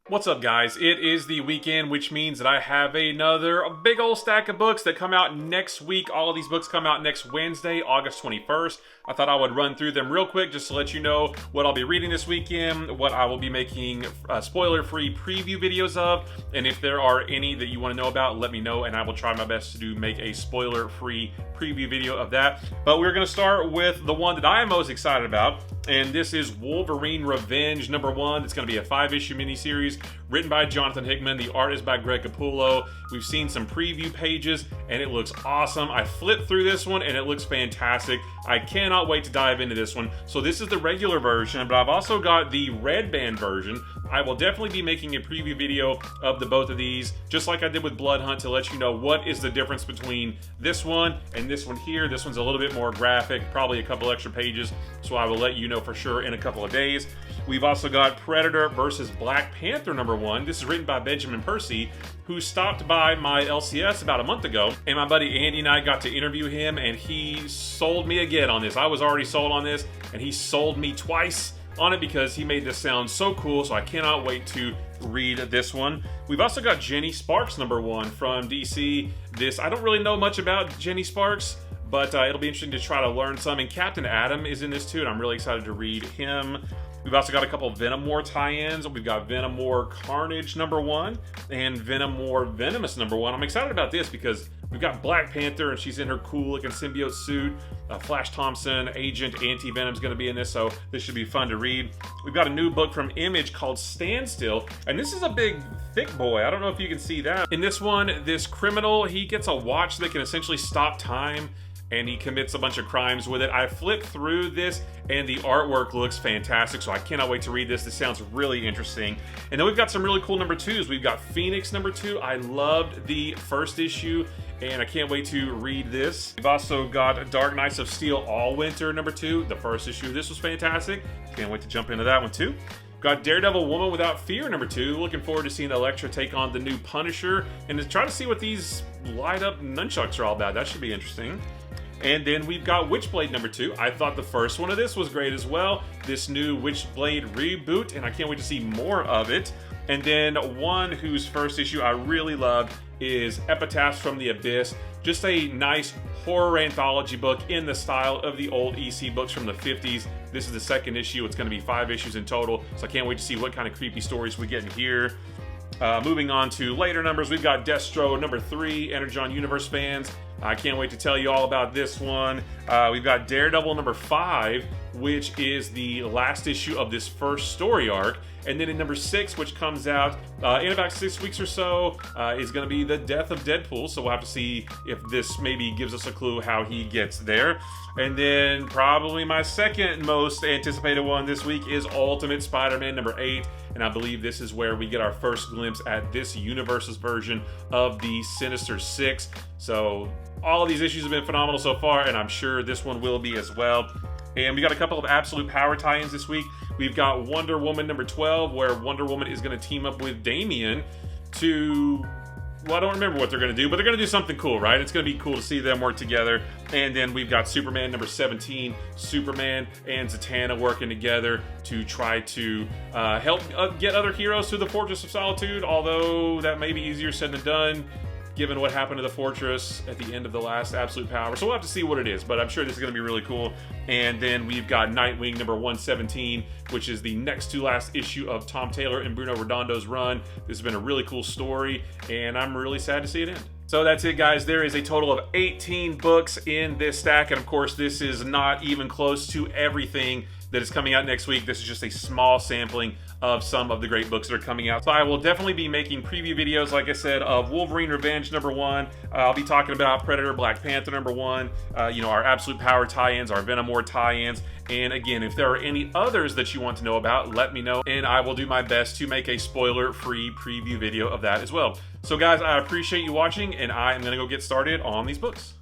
What's up, guys? It is the weekend, which means that I have another big old stack of books that come out next week. All of these books come out next Wednesday, August 21st. I thought I would run through them real quick just to let you know what I'll be reading this weekend, what I will be making spoiler-free preview videos of, and if there are any that you want to know about, let me know, and I will try my best to make a spoiler-free preview video of that. But we're going to start with the one that I am most excited about, and this is Wolverine Revenge #1. It's going to be a 5-issue miniseries written by Jonathan Hickman. The art is by Greg Capullo. We've seen some preview pages and it looks awesome. I flipped through this one and it looks fantastic. I cannot wait to dive into this one. So this is the regular version, but I've also got the red band version. I will definitely be making a preview video of the both of these, just like I did with Blood Hunt, to let you know what is the difference between this one and this one here. This one's a little bit more graphic, probably a couple extra pages, so I will let you know for sure in a couple of days. We've also got Predator versus Black Panther #1. This is written by Benjamin Percy, who stopped by my LCS about a month ago, and my buddy Andy and I got to interview him, and he sold me again on this. I was already sold on this, and he sold me twice on it because he made this sound so cool, so I cannot wait to read this one. We've also got Jenny Sparks #1 from DC. I don't really know much about Jenny Sparks, but it'll be interesting to try to learn some, and Captain Atom is in this too, and I'm really excited to read him. We've also got a couple of Venom War tie-ins. We've got Venom War Carnage #1 and Venom War Venomous #1. I'm excited about this because we've got Black Panther and she's in her cool looking symbiote suit. Flash Thompson, Agent Anti-Venom's going to be in this, so this should be fun to read. We've got a new book from Image called Standstill, and this is a big, thick boy. I don't know if you can see that. In this one, this criminal, he gets a watch that can essentially stop time, and he commits a bunch of crimes with it. I flipped through this and the artwork looks fantastic, so I cannot wait to read this. This sounds really interesting. And then we've got some really cool #2s. We've got Phoenix #2. I loved the first issue and I can't wait to read this. We've also got Dark Knights of Steel All Winter #2. The first issue of this was fantastic. Can't wait to jump into that one too. Got Daredevil Woman Without Fear #2. Looking forward to seeing Elektra take on the new Punisher and to try to see what these light up nunchucks are all about. That should be interesting. And then we've got Witchblade #2. I thought the first one of this was great as well. This new Witchblade reboot, and I can't wait to see more of it. And then one whose first issue I really loved is Epitaphs from the Abyss. Just a nice horror anthology book in the style of the old EC books from the 50s. This is the second issue. It's going to be 5 issues in total, so I can't wait to see what kind of creepy stories we get in here. Moving on to later numbers, we've got Destro #3, Energon Universe fans. I can't wait to tell you all about this one. We've got Daredevil #5, which is the last issue of this first story arc. And then in #6, which comes out in about 6 weeks or so, is going to be the death of Deadpool. So we'll have to see if this maybe gives us a clue how he gets there. And then probably my second most anticipated one this week is Ultimate Spider-Man #8. And I believe this is where we get our first glimpse at this universe's version of the Sinister Six. So all of these issues have been phenomenal so far, and I'm sure this one will be as well. And we got a couple of Absolute Power tie-ins this week. We've got Wonder Woman #12, where Wonder Woman is going to team up with Damian to... well, I don't remember what they're going to do, but they're going to do something cool, right? It's going to be cool to see them work together. And then we've got Superman #17. Superman and Zatanna working together to try to help get other heroes to the Fortress of Solitude, although that may be easier said than done, given what happened to the fortress at the end of the last Absolute Power. So we'll have to see what it is, but I'm sure this is going to be really cool. And then we've got Nightwing #117, which is the next to last issue of Tom Taylor and Bruno Redondo's run. This has been a really cool story, and I'm really sad to see it end. So that's it, guys. There is a total of 18 books in this stack, and of course, this is not even close to everything that is coming out next week. This is just a small sampling of some of the great books that are coming out. So I will definitely be making preview videos, like I said, of Wolverine Revenge #1. I'll be talking about Predator Black Panther #1, our Absolute Power tie-ins, our Venom War tie-ins. And again, if there are any others that you want to know about, let me know, and I will do my best to make a spoiler-free preview video of that as well. So guys, I appreciate you watching, and I am going to go get started on these books.